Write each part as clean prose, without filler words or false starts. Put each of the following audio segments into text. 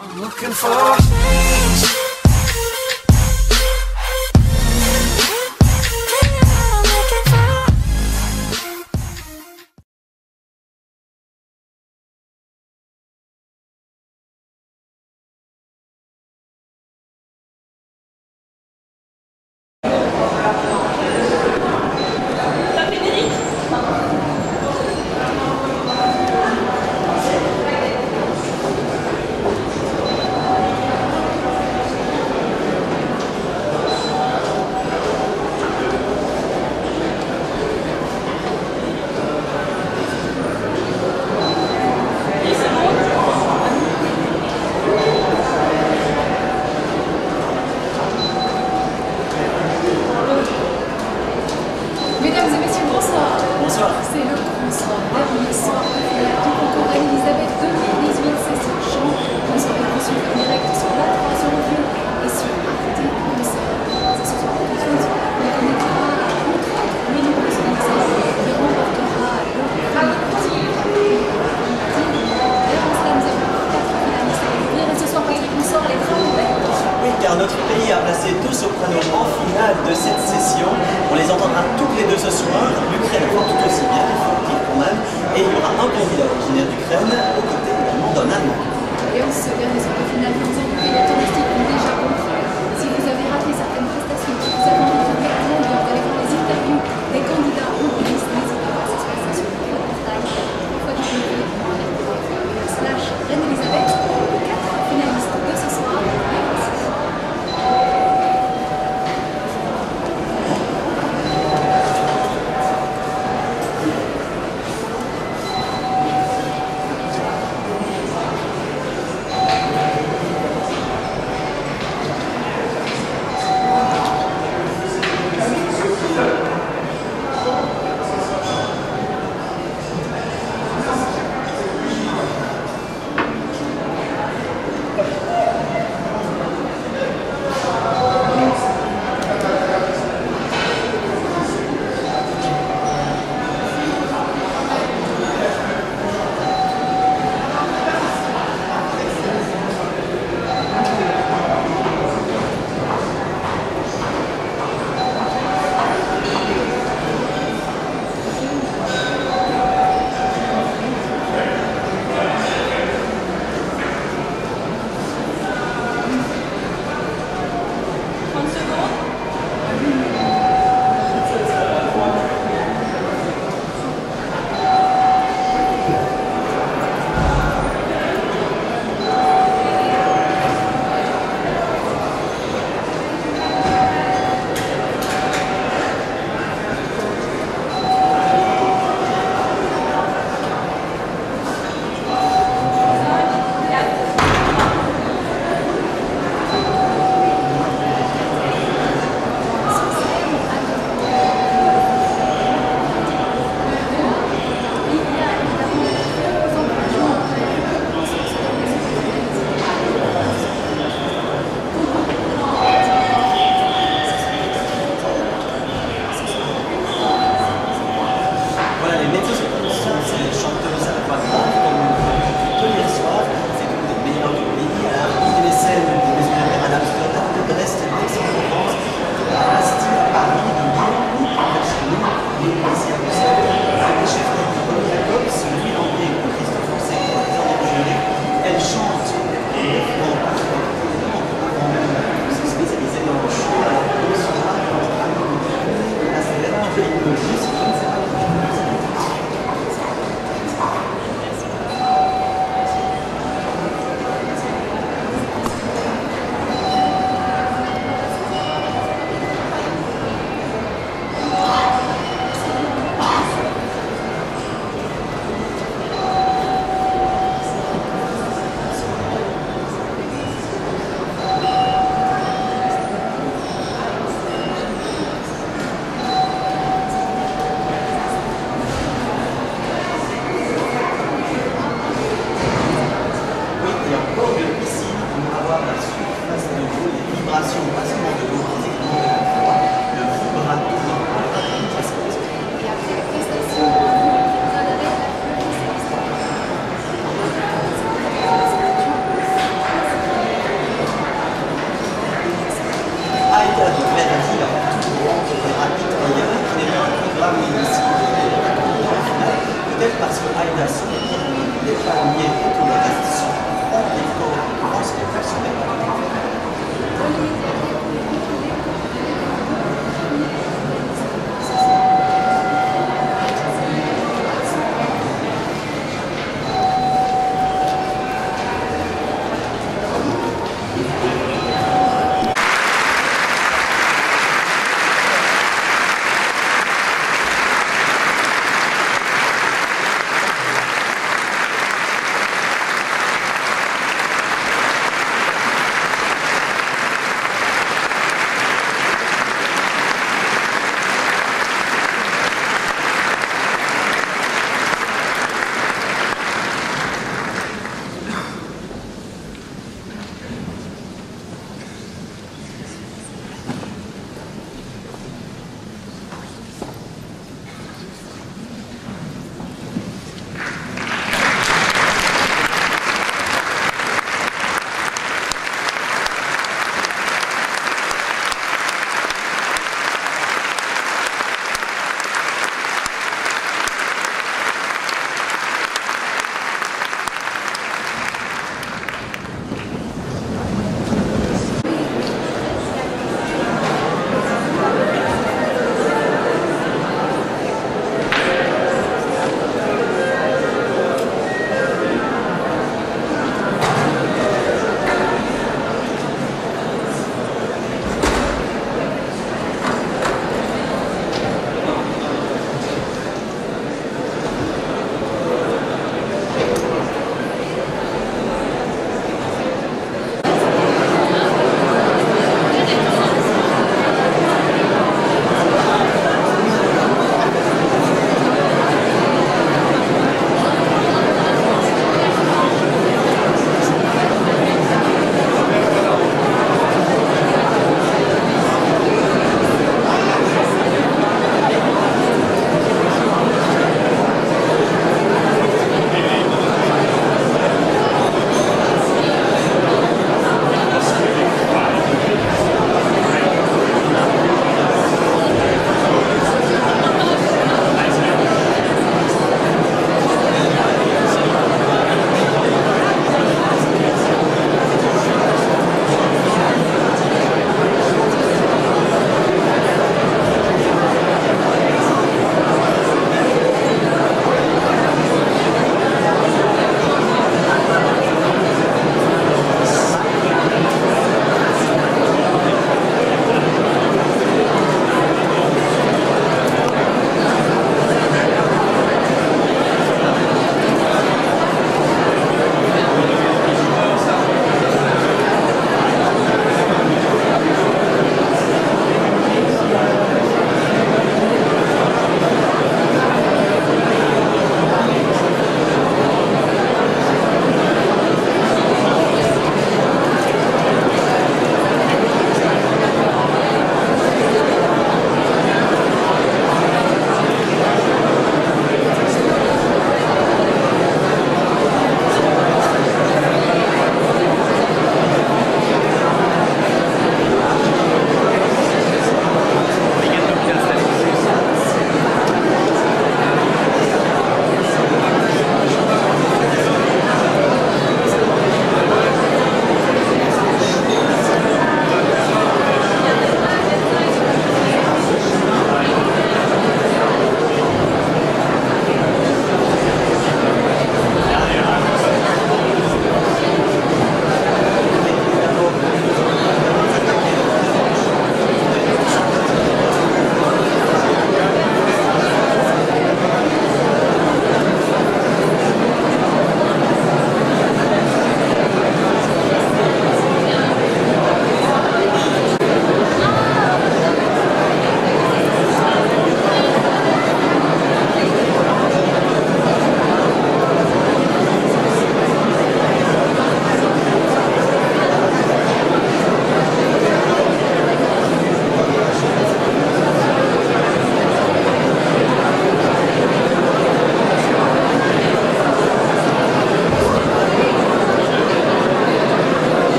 I'm looking for change. Mesdames et messieurs, bonsoir. Bonsoir. C'est le grand soir, dernier soir de finale du concours Reine-Elisabeth 2018 session chant. Nous serons reçus en direct sur la 3 sur Revue et sur Arte Concert. C'est ce soir de suite. On connaîtra entre autres Mélie Brossolitz qui remportera le prix Vérance Lamzero, 4 finalistes à découvrir. Et ce soir, Patrick, on sort les trompettes. Oui, car notre pays a placé 2 sopranos en finale de cette session. On les entendra toutes les deux ce soir. L'Ukraine fort tout aussi bien, il faut le dire quand même. Et il y aura un candidat originaire d'Ukraine, aux côtés également d'un Allemand. Et en ce dernier soir de finale, nous avons vu les touristiques ont déjà compris. Si vous avez raté certaines prestations, si vous avez envie de venir à Londres, d'aller voir les interviews des candidats en coulisses, n'hésitez pas, ça se passe sur notre portail, www.reine-elisabeth. 4 finalistes de ce soir.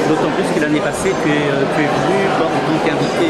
D'autant plus que l'année passée, tu es venu en tant qu'invité.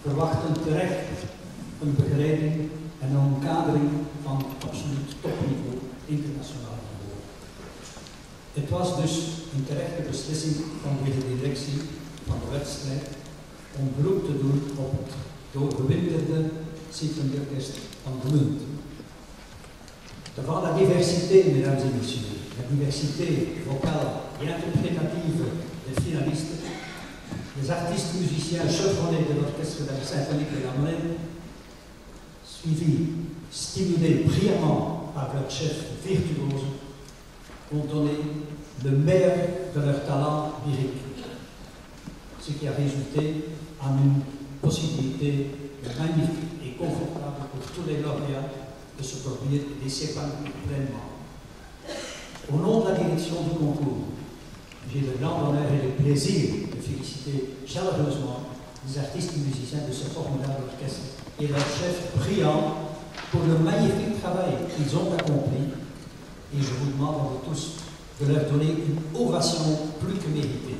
Verwachten terecht een begeleiding en een omkadering van absoluut topniveau, internationaal niveau. Het was dus een terechte beslissing van de directie van de wedstrijd om beroep te doen op het doorgewinterde symfonieorkest van de Munt. Devant la diversité, mesdames et messieurs, la diversité vocale et interprétative des finalistes, les artistes musiciens chevronnés de l'orchestre symphonique de la Molène, suivis, stimulés brillamment par leur chef virtuose, ont donné le meilleur de leur talent lyrique, ce qui a résulté en une possibilité magnifique et confortable pour tous les lauréats de se produire et de s'épanouir pleinement. Au nom de la direction du concours, j'ai le grand honneur et le plaisir de féliciter chaleureusement les artistes et musiciens de ce formidable orchestre et leur chef brillant pour le magnifique travail qu'ils ont accompli. Et je vous demande à vous tous de leur donner une ovation plus que méritée.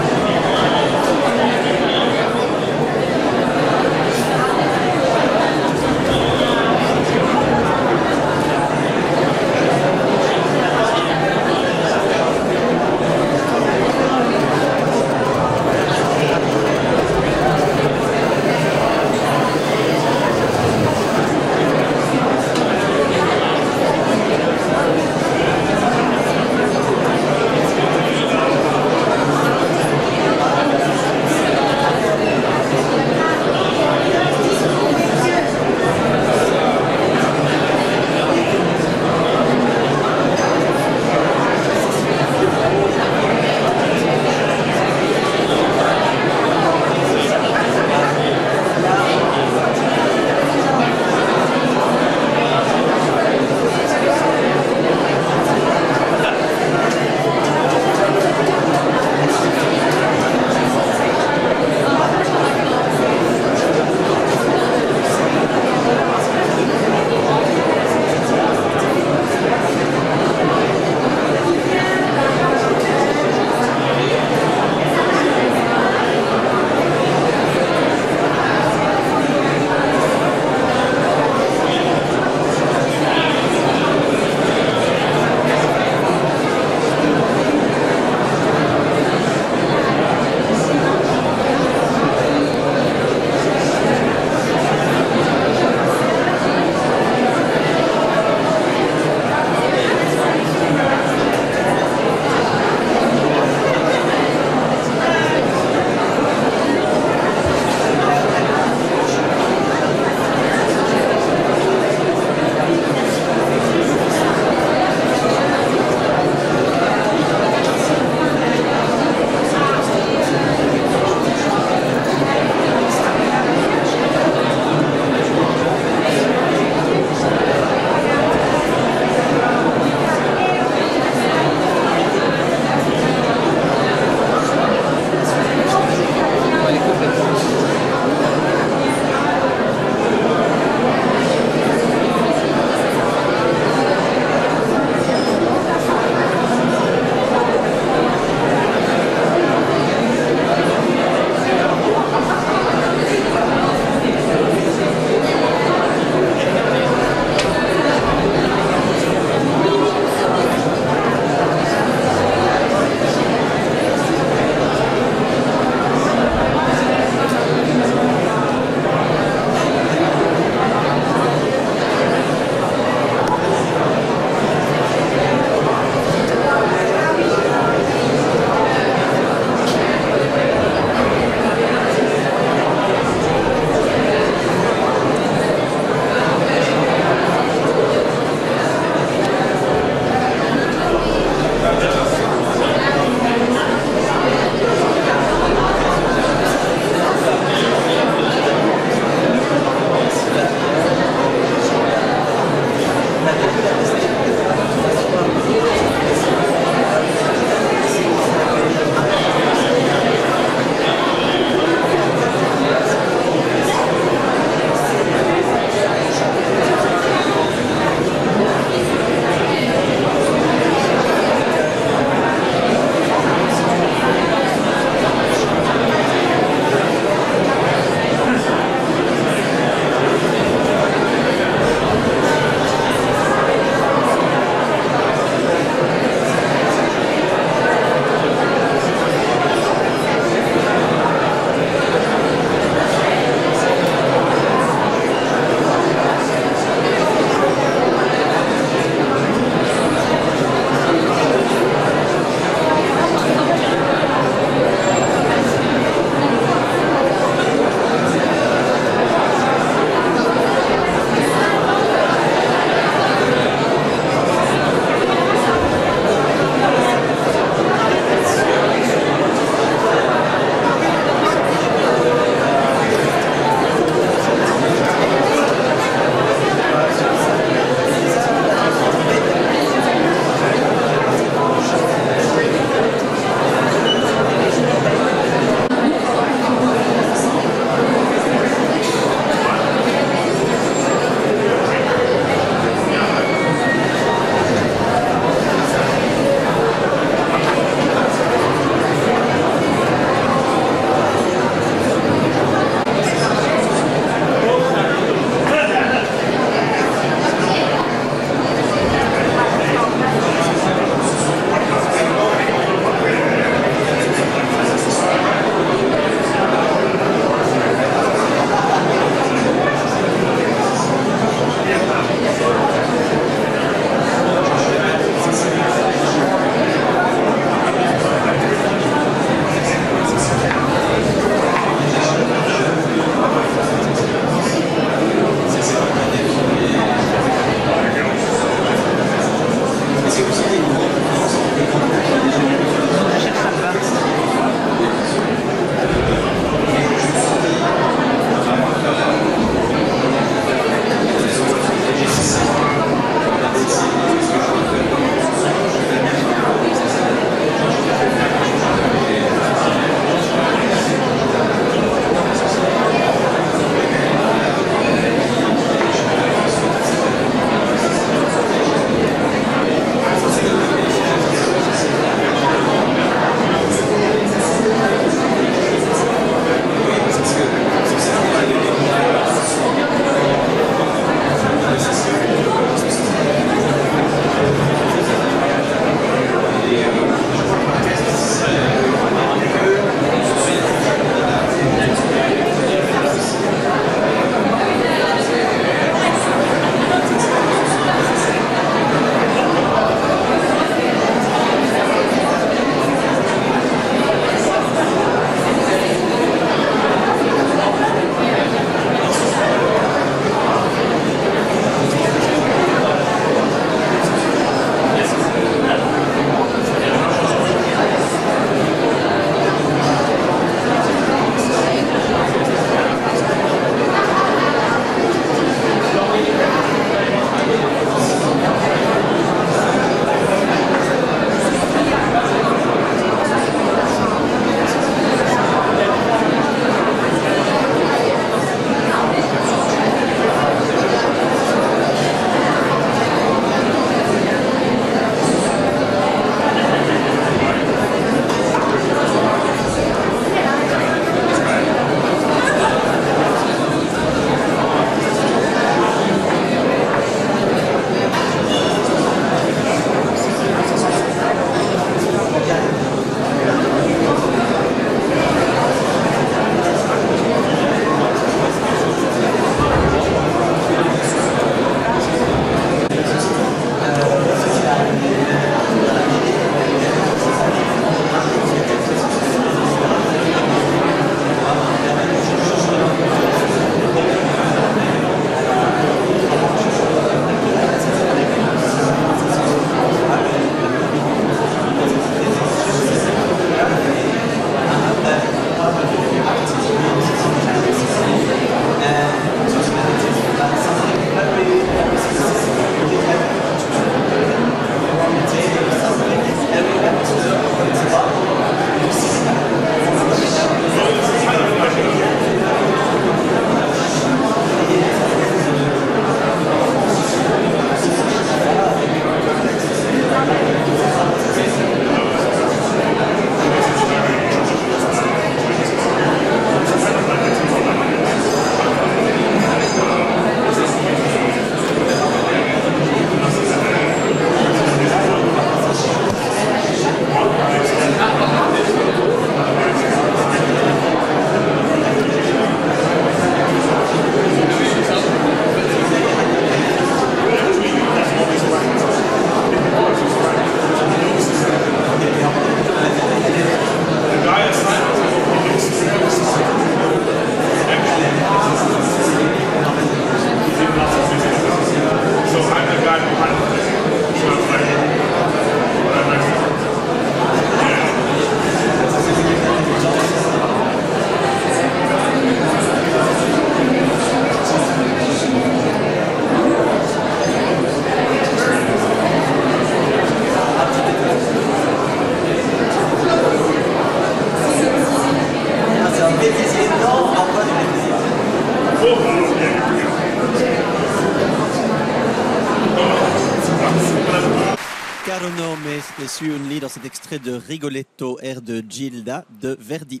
Plessis Only dans cet extrait de Rigoletto, air de Gilda de Verdi.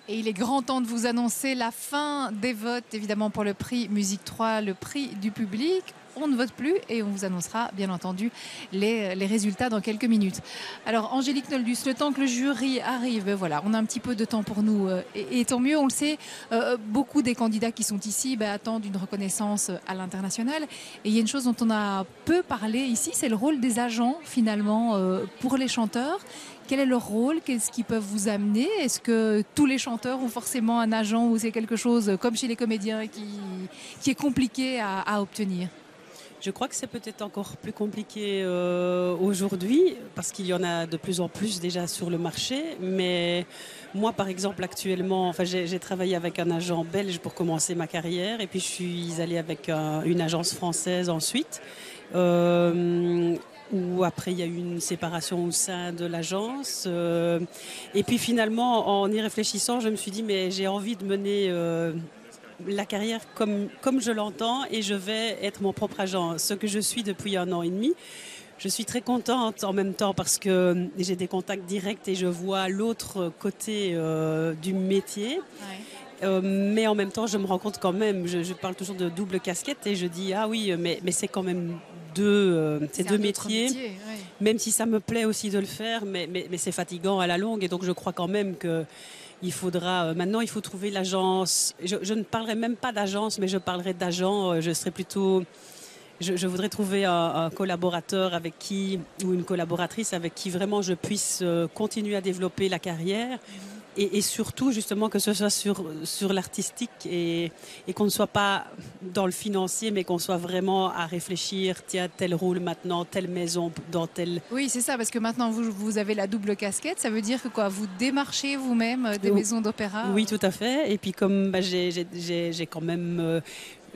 Et il est grand temps de vous annoncer la fin des votes, évidemment pour le prix Musique 3, le prix du public. On ne vote plus et on vous annoncera bien entendu les résultats dans quelques minutes. Alors Angélique Noldus, le temps que le jury arrive, voilà, on a un petit peu de temps pour nous et tant mieux, on le sait, beaucoup des candidats qui sont ici attendent une reconnaissance à l'international. Et il y a une chose dont on a peu parlé ici, c'est le rôle des agents finalement pour les chanteurs. Quel est leur rôle? Qu'est-ce qu'ils peuvent vous amener? Est-ce que tous les chanteurs ont forcément un agent ou c'est quelque chose comme chez les comédiens qui est compliqué à obtenir? Je crois que c'est peut-être encore plus compliqué aujourd'hui parce qu'il y en a de plus en plus déjà sur le marché. Mais moi, par exemple, actuellement, j'ai travaillé avec un agent belge pour commencer ma carrière et puis je suis allée avec une agence française ensuite. Où après il y a eu une séparation au sein de l'agence. Et puis finalement, en y réfléchissant, je me suis dit mais j'ai envie de mener la carrière comme je l'entends et je vais être mon propre agent, ce que je suis depuis 1 an et demi. Je suis très contente en même temps parce que j'ai des contacts directs et je vois l'autre côté du métier. Ouais. Mais en même temps, je me rends compte quand même, je parle toujours de double casquette et je dis ah oui, mais c'est quand même deux métiers, ouais. Même si ça me plaît aussi de le faire, mais c'est fatigant à la longue et donc je crois quand même que il faudra, maintenant il faut trouver l'agence, je ne parlerai même pas d'agence mais je parlerai d'agent, je serai plutôt, je voudrais trouver un collaborateur avec qui, ou une collaboratrice avec qui vraiment je puisse continuer à développer la carrière. Et surtout justement que ce soit sur l'artistique et qu'on ne soit pas dans le financier mais qu'on soit vraiment à réfléchir, tiens tel rôle maintenant, telle maison dans telle... Oui c'est ça, parce que maintenant vous avez la double casquette, ça veut dire que quoi, vous démarchez vous-même des maisons d'opéra? Oui tout à fait, et puis comme j'ai quand même...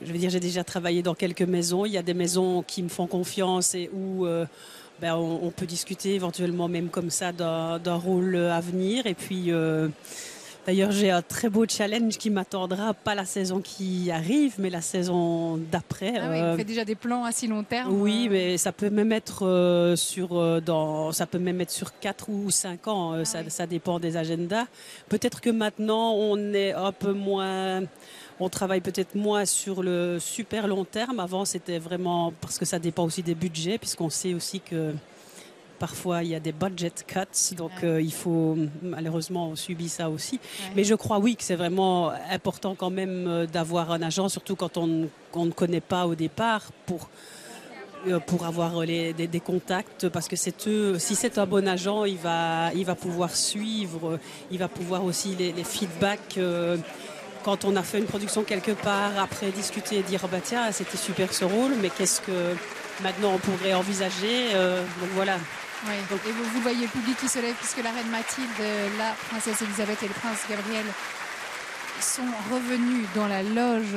je veux dire, j'ai déjà travaillé dans quelques maisons, il y a des maisons qui me font confiance et où... on peut discuter éventuellement même comme ça d'un rôle à venir. Et puis, d'ailleurs, j'ai un très beau challenge qui m'attendra, pas la saison qui arrive, mais la saison d'après. Ah oui, vous faites déjà des plans à si long terme. Oui, mais ça peut même être ça peut même être sur 4 ou 5 ans. Ça dépend des agendas. Peut-être que maintenant, on est un peu moins... On travaille peut-être moins sur le super long terme. Avant, c'était vraiment parce que ça dépend aussi des budgets, puisqu'on sait aussi que parfois il y a des budget cuts, donc il faut, malheureusement, on subit ça aussi. Ouais. Mais je crois oui que c'est vraiment important quand même d'avoir un agent, surtout quand on ne connaît pas au départ, pour avoir des contacts, parce que si c'est un bon agent, il va pouvoir suivre, il va pouvoir aussi les feedbacks. Quand on a fait une production quelque part, après discuter et dire oh bah tiens c'était super ce rôle, mais qu'est-ce que maintenant on pourrait envisager, donc voilà. Oui. Donc, et vous voyez le public qui se lève puisque la reine Mathilde, la princesse Elisabeth et le prince Gabriel sont revenus dans la loge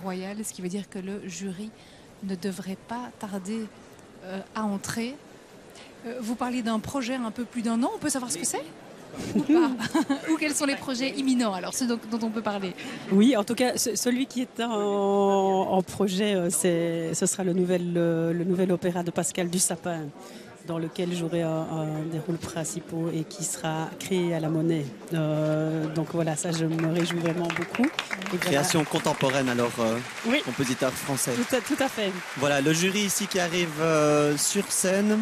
royale, ce qui veut dire que le jury ne devrait pas tarder à entrer. Vous parliez d'un projet un peu plus d'1 an, on peut savoir ce que c'est ? Ou pas? Ou quels sont les projets imminents, alors ceux dont on peut parler? Oui, en tout cas, celui qui est en projet, ce sera le nouvel opéra de Pascal Dussapin, dans lequel j'aurai des rôles principaux et qui sera créé à la Monnaie. Donc voilà, ça je me réjouis vraiment beaucoup. Et création voilà. Contemporaine alors, oui. Compositeur français. Tout à fait. Voilà, le jury ici qui arrive sur scène.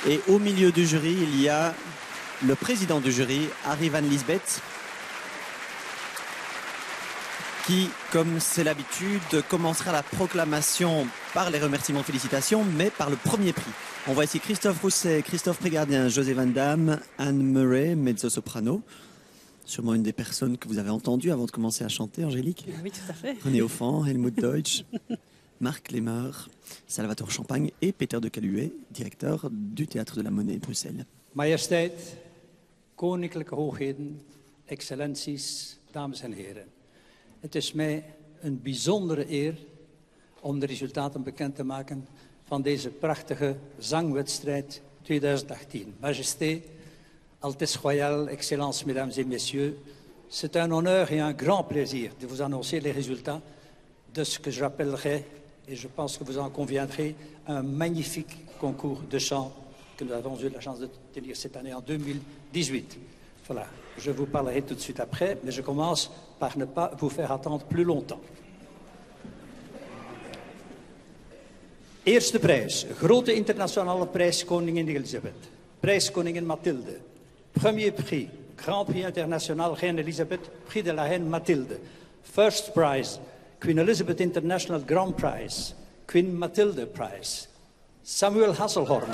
Et au milieu du jury, il y a le président du jury, Harry Van Lisbeth, qui, comme c'est l'habitude, commencera la proclamation par les remerciements, félicitations, mais par le premier prix. On voit ici Christophe Rousset, Christophe Prégardien, José Van Damme, Anne Murray, mezzo-soprano. Sûrement une des personnes que vous avez entendues avant de commencer à chanter, Angélique. Oui, tout à fait. René Offan, Helmut Deutsch, Marc Lemmer, Salvatore Champagne et Peter de Caluet, directeur du Théâtre de la Monnaie, Bruxelles. Majesteit, koninklijke hoogheden, excellenties, dames en heren. Het is mij een bijzondere eer om de resultaten bekend te maken van deze prachtige zangwedstrijd 2018. Majesté, Altesse Royale, Excellences, Mesdames et Messieurs, c'est un honneur et un grand plaisir de vous annoncer les résultats de ce que j'appellerai et je pense que vous en conviendrez, un magnifique concours de chant que nous avons eu la chance de tenir cette année en 2018. Voilà, je vous parlerai tout de suite après, mais je commence par ne pas vous faire attendre plus longtemps. Eerste prijs, grote internationale prijs Koningin Elisabeth. Prijs Koningin Mathilde. Premier prix, Grand Prix International Reine Elisabeth, Prix de la Reine Mathilde. First prize, Queen Elizabeth International Grand Prize, Queen Mathilde Prize. Samuel Hasselhorn.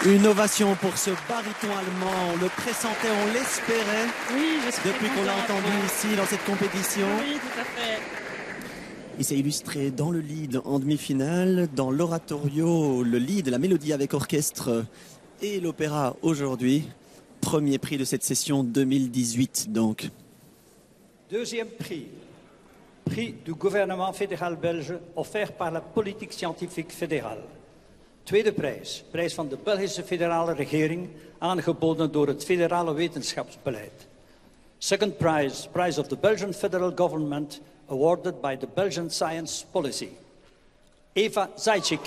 Une ovation pour ce baryton allemand, on le pressentait, on l'espérait Oui, je suis depuis qu'on l'a entendu ici dans cette compétition. Oui, tout à fait. Il s'est illustré dans le lead en demi-finale, dans l'oratorio, le lead, la mélodie avec orchestre et l'opéra aujourd'hui. Premier prix de cette session 2018 donc. Deuxième prix, prix du gouvernement fédéral belge offert par la politique scientifique fédérale. Tweede prijs, prijs van de Belgische federale regering, aangeboden door het federale wetenschapsbeleid. Second prize, prize of the Belgian federal government, awarded by the Belgian Science Policy. Eva Zajcik.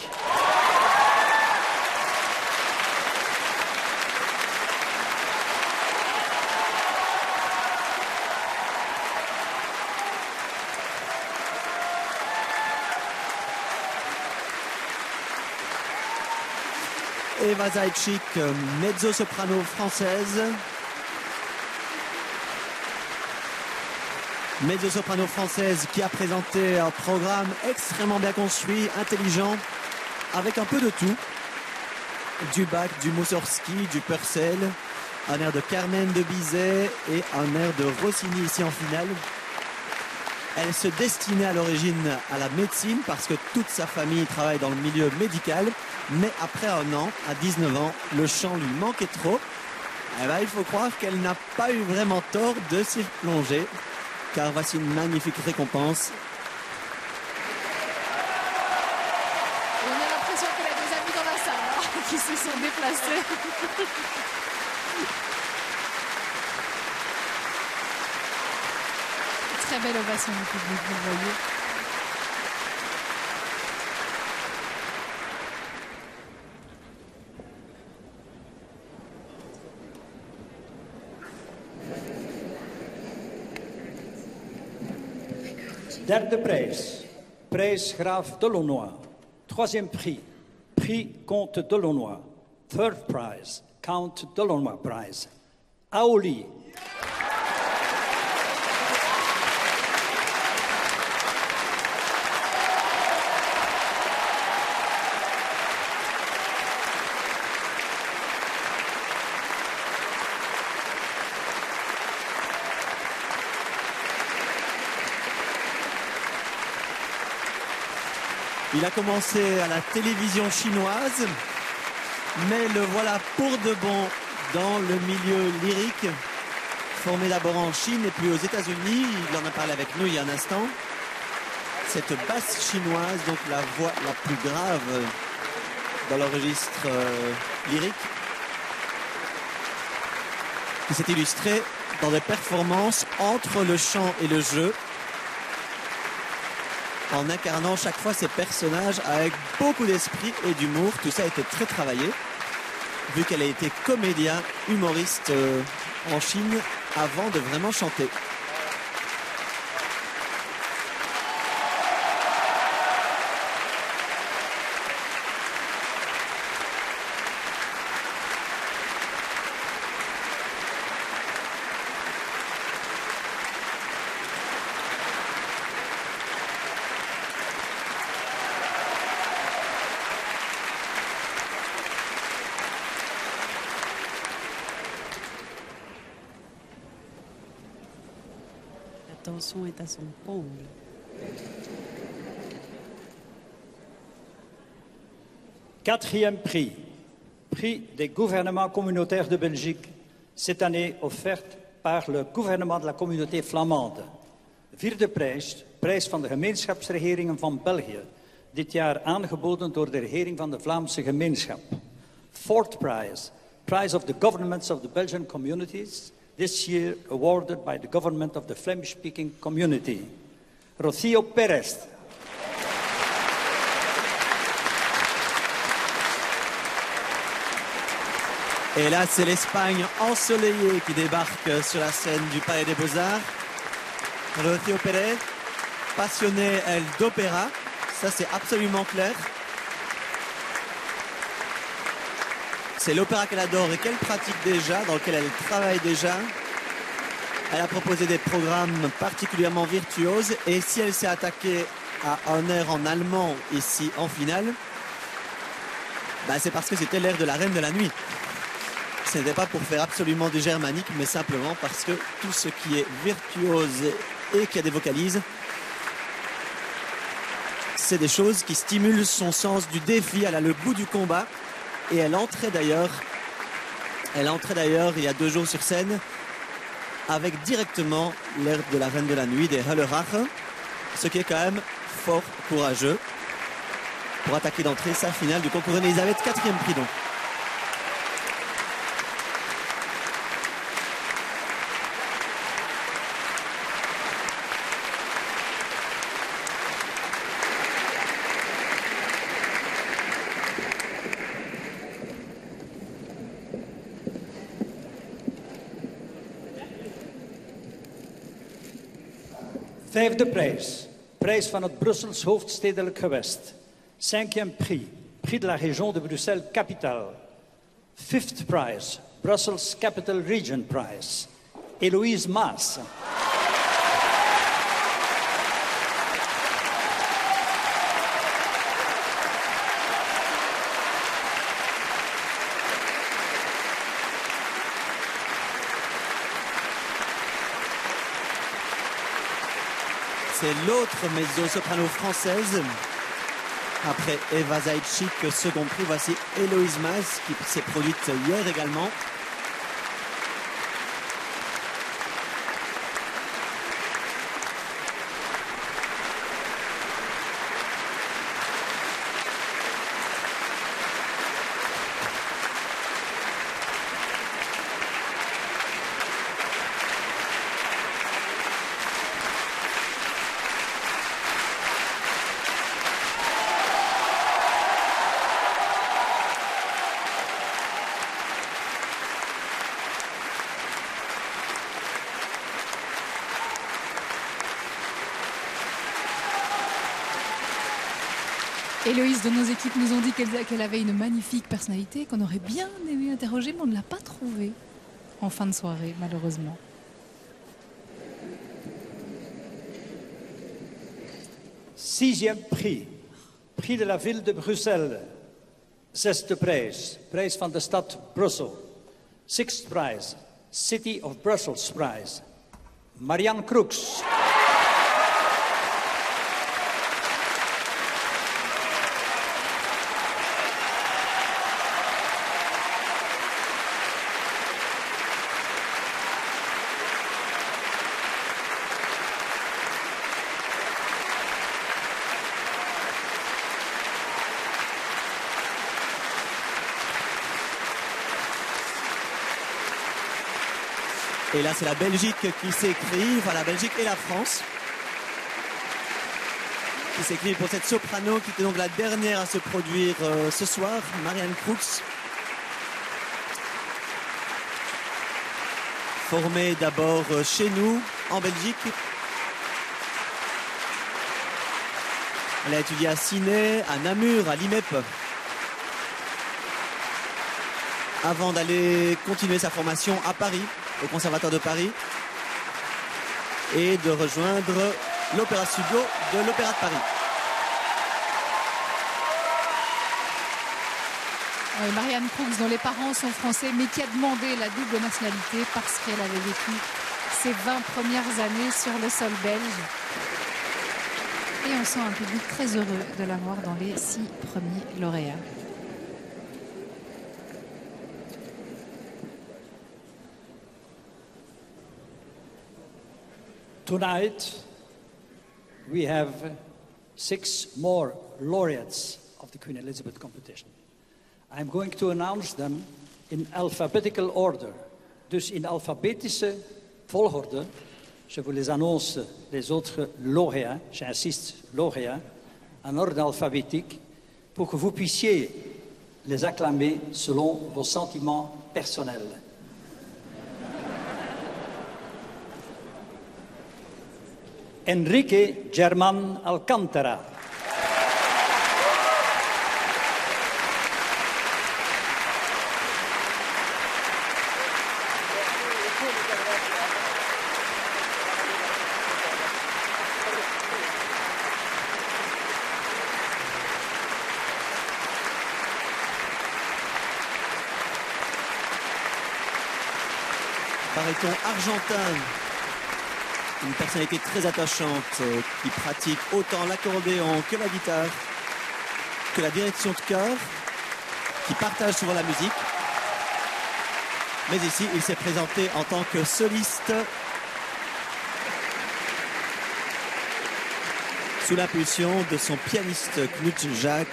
Eva Zajcik, mezzo-soprano française. Mezzo-soprano française qui a présenté un programme extrêmement bien construit, intelligent, avec un peu de tout. Du Bach, du Mussorgsky, du Purcell, un air de Carmen de Bizet et un air de Rossini ici en finale. Elle se destinait à l'origine à la médecine parce que toute sa famille travaille dans le milieu médical. Mais après un an, à 19 ans, le chant lui manquait trop. Eh ben, il faut croire qu'elle n'a pas eu vraiment tort de s'y plonger, car voici une magnifique récompense. On a l'impression qu'elle a des amis dans la salle hein, qui se sont déplacés. Très belle ovation du public, vous le voyez. Derde prijs, prijs Graaf Delonois. Troisième prix, prix Comte Delonois. Third prize, Count Delonois Prize. Aoli. Il a commencé à la télévision chinoise, mais le voilà pour de bon dans le milieu lyrique, formé d'abord en Chine et puis aux États-Unis. Il en a parlé avec nous il y a un instant. Cette basse chinoise, donc la voix la plus grave dans le registre lyrique, qui s'est illustrée dans des performances entre le chant et le jeu, en incarnant chaque fois ces personnages avec beaucoup d'esprit et d'humour. Tout ça a été très travaillé. vu qu'elle a été comédien, humoriste en Chine avant de vraiment chanter. La tension est à son comble. Quatrième prix, prix des gouvernements communautaires de Belgique, cette année offerte par le gouvernement de la communauté flamande. Vierde prijs, prijs van de gemeenschapsregeringen van België, dit jaar aangeboden door de regering van de Vlaamse gemeenschap. Fourth prize, prize of the governments of the Belgian communities, this year awarded by the government of the Flemish-speaking community. Rocío Pérez. Et là, c'est l'Espagne ensoleillée qui débarque sur la scène du Palais des Beaux-Arts. Rocío Pérez, passionnée, elle, d'opéra. Ça, c'est absolument clair. C'est l'opéra qu'elle adore et qu'elle pratique déjà, dans lequel elle travaille déjà. Elle a proposé des programmes particulièrement virtuoses. Et si elle s'est attaquée à un air en allemand ici en finale, bah, c'est parce que c'était l'air de la Reine de la Nuit. Ce n'était pas pour faire absolument du germanique, mais simplement parce que tout ce qui est virtuose et qui a des vocalises, c'est des choses qui stimulent son sens du défi. Elle a le goût du combat. Et elle entrait d'ailleurs il y a 2 jours sur scène avec directement l'air de la Reine de la Nuit, des Höllerach, ce qui est quand même fort courageux pour attaquer d'entrée sa finale du concours Reine-Elisabeth, 4e prix donc. Vijfde prijs, prijs van het Brussels hoofdstedelijk gewest. Cinquième prix, prix de la région de Bruxelles-Capitale. Fifth prize, Brussels Capital Region Prize. Héloïse Maas. C'est l'autre mezzo-soprano française. Après Eva Zaitchik, second prix, voici Héloïse Maas qui s'est produite hier également. Héloïse de nos équipes nous ont dit qu'elle avait une magnifique personnalité, qu'on aurait bien aimé interroger, mais on ne l'a pas trouvée en fin de soirée, malheureusement. Sixième prix, prix de la ville de Bruxelles. Zesde prijs, prijs van de stad Brussel. Sixth prize, City of Brussels Prize. Marianne Kroeks. Et là, c'est la Belgique qui s'écrit, enfin la Belgique et la France, qui s'écrit pour cette soprano qui était donc la dernière à se produire ce soir, Marianne Kroeks. Formée d'abord chez nous, en Belgique. Elle a étudié à Ciney, à Namur, à l'IMEP. Avant d'aller continuer sa formation à Paris, au Conservatoire de Paris. Et de rejoindre l'Opéra Studio de l'Opéra de Paris. Oui, Marianne Crooks, dont les parents sont français, mais qui a demandé la double nationalité parce qu'elle avait vécu ses 20 premières années sur le sol belge. Et on sent un public très heureux de la voir dans les 6 premiers lauréats. Tonight, we have 6 more laureates of the Queen Elizabeth competition. I'm going to announce them in alphabetical order. Dus in alphabetische volgorde. Je vous les annonce les autres lauréats, j'insiste, lauréats, en ordre alphabétique, pour que vous puissiez les acclamer selon vos sentiments personnels. Enrique Germán Alcántara. Baryton argentin, une personnalité très attachante qui pratique autant l'accordéon que la guitare, que la direction de chœur, qui partage souvent la musique. Mais ici, il s'est présenté en tant que soliste sous l'impulsion de son pianiste Knut Jacques,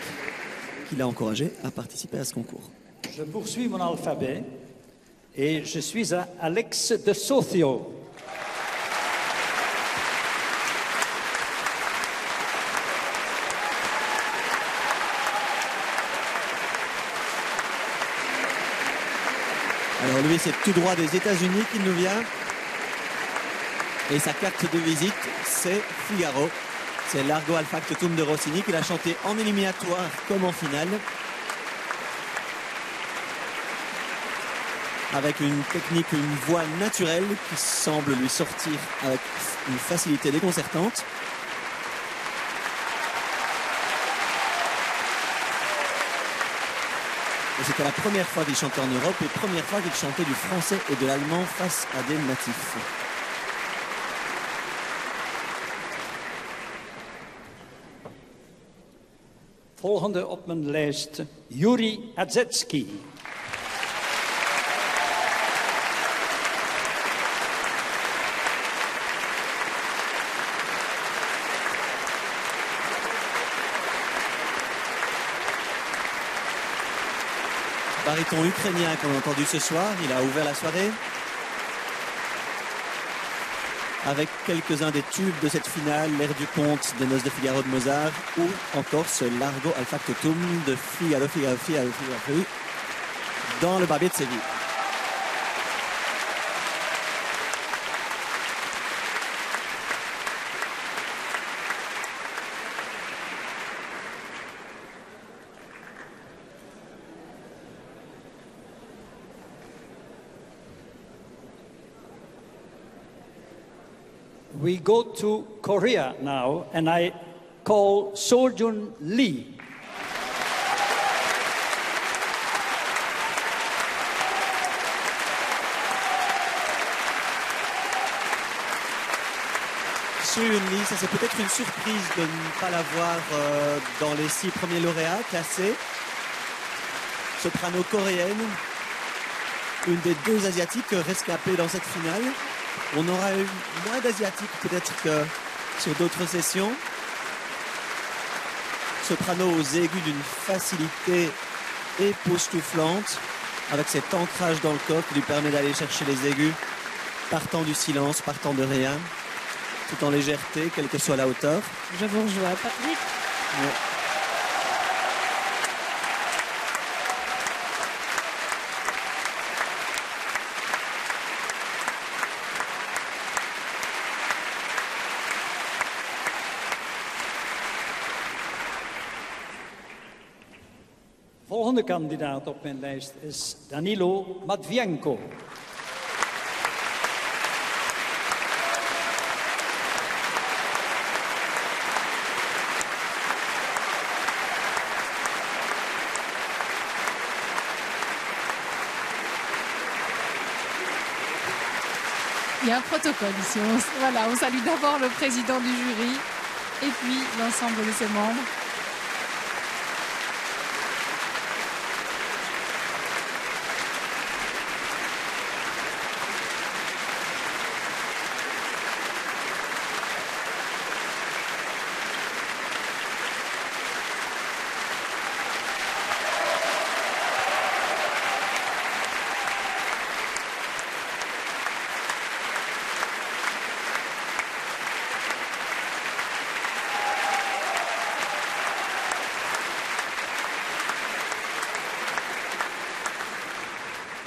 qui l'a encouragé à participer à ce concours. Je poursuis mon alphabet et je suis à Alex de Socio. Alors lui, c'est tout droit des États-Unis qu'il nous vient. Et sa carte de visite, c'est Figaro. C'est l'Argo al Factotum de Rossini qu'il a chanté en éliminatoire comme en finale. Avec une technique, une voix naturelle qui semble lui sortir avec une facilité déconcertante. Et c'était la première fois qu'il chantait en Europe et première fois qu'il chantait du français et de l'allemand face à des natifs. Volgende op mijn lijst, Yuri Adzetski. Baryton ukrainien qu'on a entendu ce soir, il a ouvert la soirée avec quelques-uns des tubes de cette finale, l'air du conte des Noces de Figaro de Mozart ou encore ce Largo al Factotum de Figaro, dans le Barbier de Séville. We go to Korea now, and I call Sojun Lee. Sojun Lee, ça c'est peut-être une surprise de ne pas la voir dans les 6 premiers lauréats classés. Soprano coréenne, une des 2 asiatiques rescapées dans cette finale. On aura eu moins d'asiatiques peut-être que sur d'autres sessions. Soprano aux aigus d'une facilité époustouflante, avec cet ancrage dans le corps qui lui permet d'aller chercher les aigus, partant du silence, partant de rien, tout en légèreté, quelle que soit la hauteur. Je vous rejoins, Patrick. Ouais. Volgende kandidaat op mijn lijst is Danilo Matvienko. Il y a un protocole ici. On salue d'abord le président du jury et puis l'ensemble de ses membres.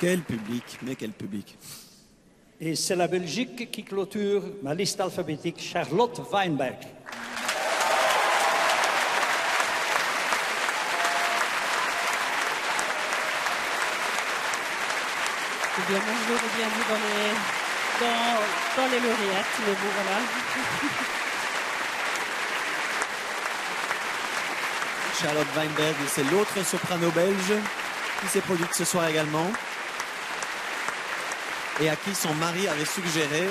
Quel public, mais quel public. Et c'est la Belgique qui clôture ma liste alphabétique, Charlotte Weinberg. Eh bien, moi, je l'aurais bien vu dans les lauréates, mais bon, voilà. Charlotte Weinberg, c'est l'autre soprano belge qui s'est produite ce soir également et à qui son mari avait suggéré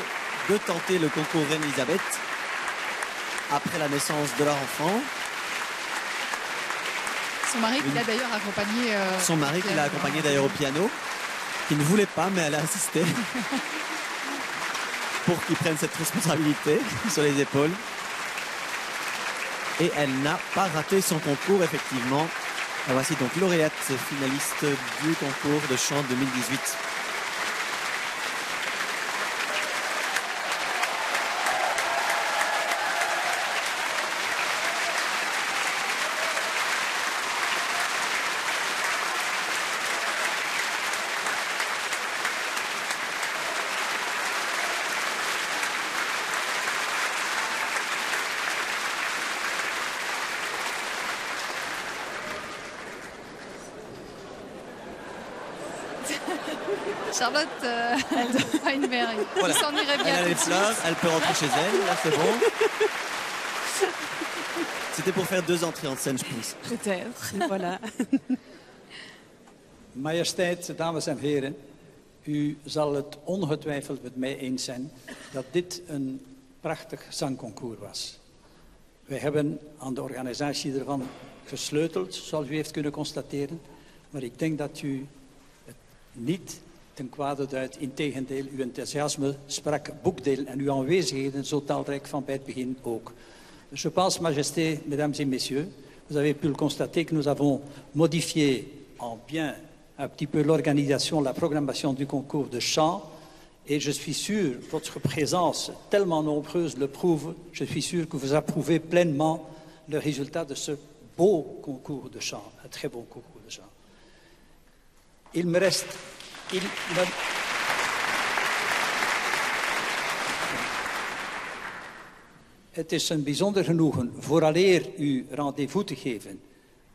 de tenter le concours Reine Elisabeth après la naissance de leur enfant. Son mari qui l'a d'ailleurs accompagné. Son mari qui l'a accompagné d'ailleurs au piano, qui ne voulait pas, mais elle a insisté pour qu'il prenne cette responsabilité sur les épaules. Et elle n'a pas raté son concours, effectivement. Et voici donc lauréate finaliste du concours de chant 2018. Charlotte Weinberg, Voilà. qui s'en irait bien. Elle a tout les de suite. fleurs, elle peut rentrer chez elle, là c'est bon. C'était pour faire 2 entrées en scène, je pense. Peut-être, voilà. Majesteit, dames en heren, u zal het ongetwijfeld met mij eens zijn dat dit een prachtig zangconcours was. Wij hebben aan de organisatie ervan gesleuteld, zoals u heeft kunnen constateren. Maar ik denk dat u het niet ten kwade duidt. Integendeel, uw enthousiasme sprak boekdeel en uw aanwezigheden zo talrijk van bij het begin ook. Je pense, Majesté, Mesdames et Messieurs, vous avez pu le constater que nous avons modifié en bien un petit peu l'organisation, la programmation du concours de chant. Et je suis sûr, votre présence tellement nombreuse le prouve, je suis sûr que vous approuvez pleinement le résultat de ce beau concours de chant, un très bon concours de chant. Il me reste... Het is een bijzonder genoegen vooraleer u rendez-vous te geven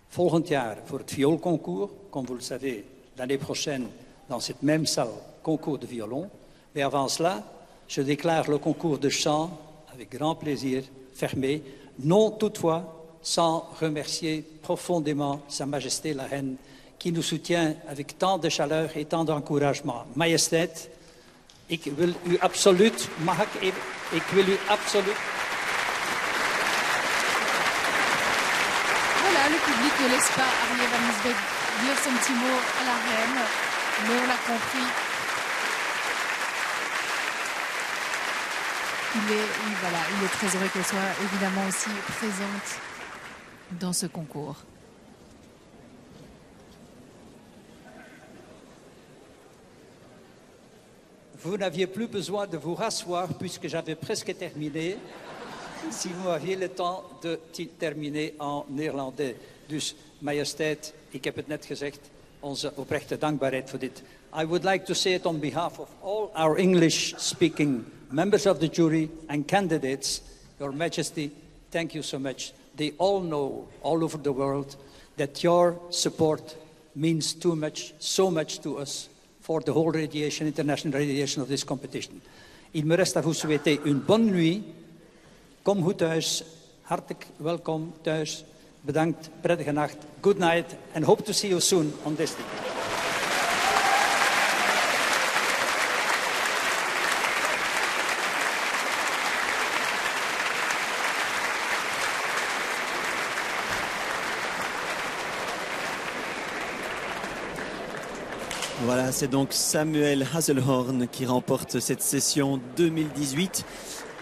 volgend jaar voor het vioolconcours. Comme vous le savez, l'année prochaine, dans cette même salle, concours de violon. Mais avant cela, je déclare le concours de chant avec grand plaisir fermé. Non toutefois sans remercier profondément Sa Majesté la Reine qui nous soutient avec tant de chaleur et tant d'encouragement. Majesteit, ik wil u absoluut, mag ik even, ik wil u absoluut... Voilà, le public ne laisse pas Ariel van Nisbecke dire son petit mot à la reine, mais on l'a compris. Il est très heureux qu'elle soit évidemment aussi présente dans ce concours. Vous n'aviez plus besoin de vous rasseoir puisque j'avais presque terminé. Si vous aviez le temps de terminer en néerlandais. Dus, majesteit, ik heb het net gezegd, onze oprechte dankbaarheid voor dit. I would like to say it on behalf of all our English-speaking members of the jury and candidates. Your Majesty, thank you so much. They all know, all over the world, that your support means too much, so much to us for the whole radiation, international radiation of this competition. Il me reste à vous souhaiter une bonne nuit. Kom goed thuis. Hartelijk welkom thuis. Bedankt. Prettige nacht. Good night. And hope to see you soon on this day. Voilà, c'est donc Samuel Haselhorn qui remporte cette session 2018.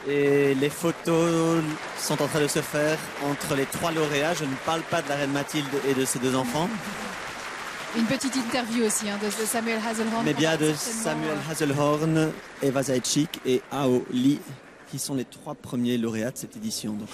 Et les photos sont en train de se faire entre les 3 lauréats. Je ne parle pas de la reine Mathilde et de ses 2 enfants. Une petite interview aussi de Samuel Haselhorn. Mais bien de Samuel Haselhorn, Eva Zaitchik et Ao Lee, qui sont les 3 premiers lauréats de cette édition. Donc.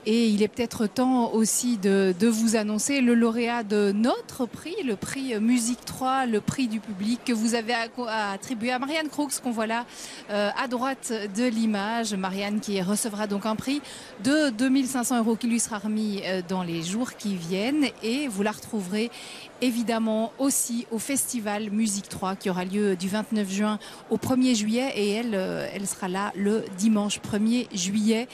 Et il est peut-être temps aussi de vous annoncer le lauréat de notre prix, le prix Musique 3, le prix du public que vous avez attribué à Marianne Crooks, qu'on voit là à droite de l'image. Marianne qui recevra donc un prix de 2500 € qui lui sera remis dans les jours qui viennent. Et vous la retrouverez évidemment aussi au festival Musique 3 qui aura lieu du 29 juin au 1er juillet. Et elle sera là le dimanche 1er juillet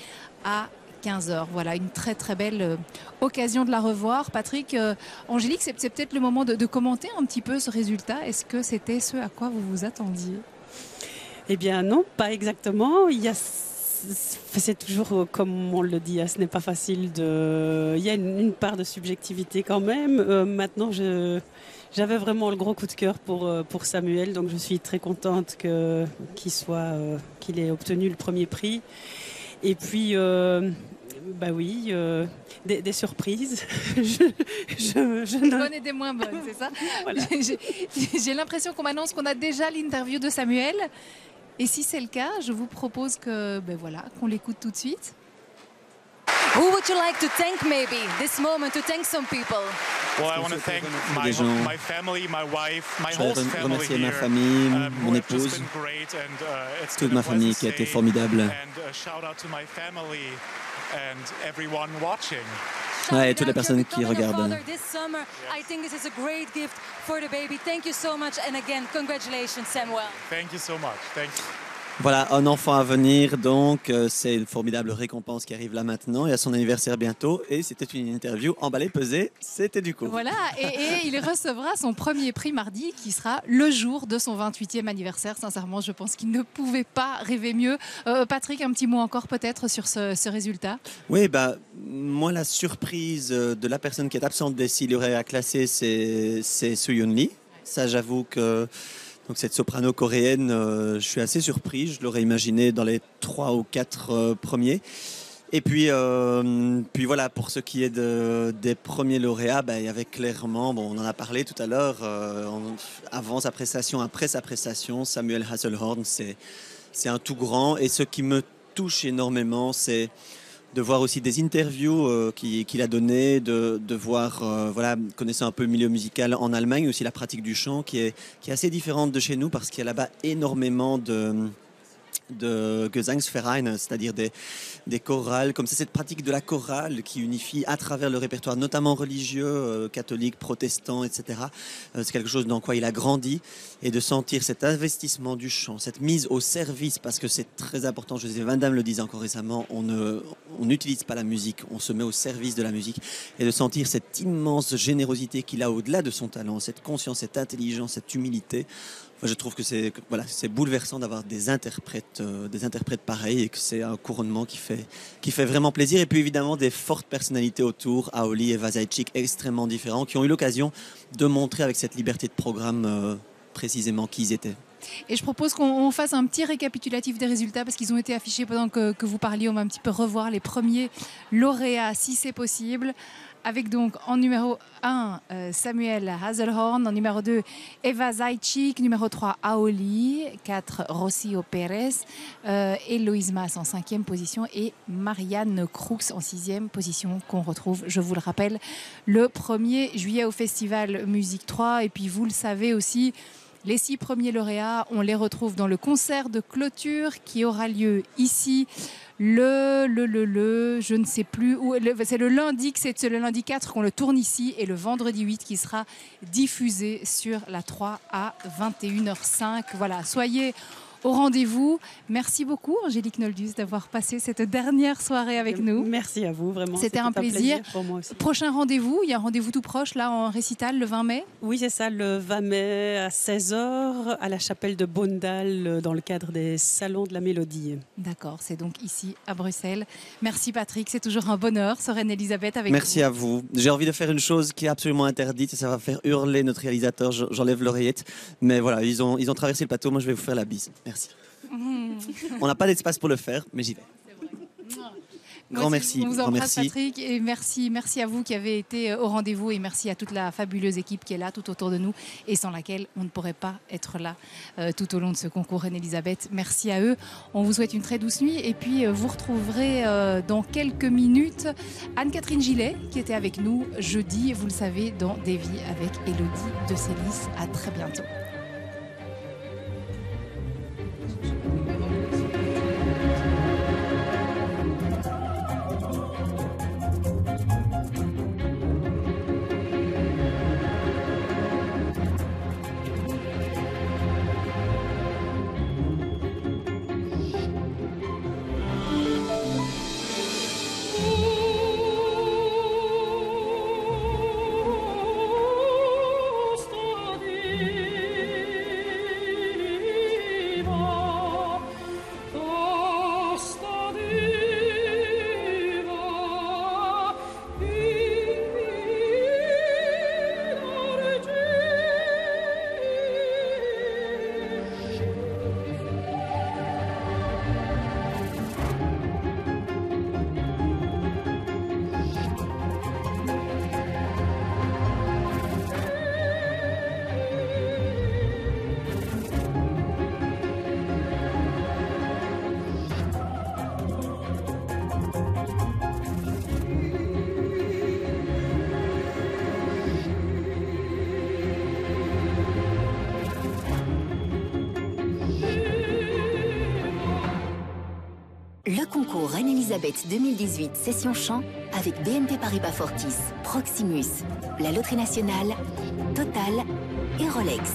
à 15h. Voilà, une très très belle occasion de la revoir. Patrick, Angélique, c'est peut-être le moment de commenter un petit peu ce résultat. Est-ce que c'était ce à quoi vous vous attendiez? Eh bien non, pas exactement. C'est toujours comme on le dit, ce n'est pas facile il y a une part de subjectivité quand même. Maintenant, j'avais vraiment le gros coup de cœur pour Samuel, donc je suis très contente qu'il ait obtenu le premier prix. Et puis, des surprises. Des bonnes et des moins bonnes, c'est ça? Voilà. J'ai l'impression qu'on m'annonce qu'on a déjà l'interview de Samuel. Et si c'est le cas, je vous propose qu'on l'écoute tout de suite. Who would you like to thank maybe this moment to thank some people? Well, I want to thank my family, my wife, my whole family remercier ma here. famille, mon Who have just épouse, been great and it's toute been a ma famille qui a pleasant été stay. formidable. And shout out to my family and everyone watching. Ouais, et toutes les personnes qui regardent. This summer, I think this is a great gift for the baby. Thank you so much and again, congratulations, Samuel. Thank you so much. Thank you. Voilà, un enfant à venir, donc c'est une formidable récompense qui arrive là maintenant et à son anniversaire bientôt. Et c'était une interview emballée, pesée, c'était du coup. Voilà, et il recevra son premier prix mardi qui sera le jour de son 28e anniversaire. Sincèrement, je pense qu'il ne pouvait pas rêver mieux. Patrick, un petit mot encore peut-être sur ce résultat? Oui, moi la surprise de la personne qui est absente des 6 lauréats à classer, c'est Soo-Yoon Lee. Ça, j'avoue que... Donc cette soprano coréenne, je suis assez surpris. Je l'aurais imaginé dans les 3 ou 4 premiers. Et puis voilà, pour ce qui est des premiers lauréats, il y avait clairement, on en a parlé tout à l'heure, avant sa prestation, après sa prestation, Samuel Haselhorn, c'est un tout grand. Et ce qui me touche énormément, c'est de voir aussi des interviews qu'il a données, de voir, connaissant un peu le milieu musical en Allemagne, aussi la pratique du chant qui est assez différente de chez nous parce qu'il y a là-bas énormément de Gesangsvereine, c'est-à-dire des chorales, comme c'est cette pratique de la chorale qui unifie à travers le répertoire, notamment religieux, catholique, protestant, etc. C'est quelque chose dans quoi il a grandi et de sentir cet investissement du chant, cette mise au service, parce que c'est très important, José Van Damme le disait encore récemment, on n'utilise pas la musique, on se met au service de la musique et de sentir cette immense générosité qu'il a au-delà de son talent, cette conscience, cette intelligence, cette humilité. Je trouve que c'est bouleversant d'avoir des interprètes pareils et que c'est un couronnement qui fait vraiment plaisir. Et puis évidemment des fortes personnalités autour, Ao Lee et Eva Zaitchik, extrêmement différents, qui ont eu l'occasion de montrer avec cette liberté de programme précisément qui ils étaient. Et je propose qu'on fasse un petit récapitulatif des résultats parce qu'ils ont été affichés pendant que vous parliez. On va un petit peu revoir les premiers lauréats si c'est possible. Avec donc en numéro 1 Samuel Haselhorn, en numéro 2 Eva Zaitchik, numéro 3 Ao Lee, 4 Rocio Pérez, Héloïse Mas en 5e position et Marianne Crooks en 6e position qu'on retrouve, je vous le rappelle, le 1er juillet au Festival Musique 3. Et puis vous le savez aussi, les 6 premiers lauréats, on les retrouve dans le concert de clôture qui aura lieu ici je ne sais plus, c'est le lundi, c'est le lundi 4 qu'on le tourne ici et le vendredi 8 qui sera diffusé sur la 3 à 21h05. Voilà, soyez au rendez-vous. Merci beaucoup Angélique Noldus d'avoir passé cette dernière soirée avec nous. Merci à vous, vraiment. C'était un plaisir. Pour moi aussi. Prochain rendez-vous, il y a un rendez-vous tout proche là en récital le 20 mai. Oui, c'est ça, le 20 mai à 16h à la chapelle de Bondal dans le cadre des Salons de la Mélodie. D'accord, c'est donc ici à Bruxelles. Merci Patrick, c'est toujours un bonheur, Soren Elisabeth avec Merci vous. à vous. J'ai envie de faire une chose qui est absolument interdite et ça va faire hurler notre réalisateur. J'enlève l'oreillette. Mais voilà, ils ont traversé le plateau, moi je vais vous faire la bise. Merci. On n'a pas d'espace pour le faire, mais j'y vais. Grand merci. On vous embrasse Patrick et merci à vous qui avez été au rendez-vous et merci à toute la fabuleuse équipe qui est là tout autour de nous et sans laquelle on ne pourrait pas être là tout au long de ce concours Reine-Elisabeth. Merci à eux. On vous souhaite une très douce nuit et puis vous retrouverez dans quelques minutes Anne-Catherine Gillet qui était avec nous jeudi, vous le savez, dans Des Vies avec Élodie de Célis. À très bientôt. Le concours Reine-Elisabeth 2018 Session Chant avec BNP Paribas Fortis, Proximus, la Loterie Nationale, Total et Rolex.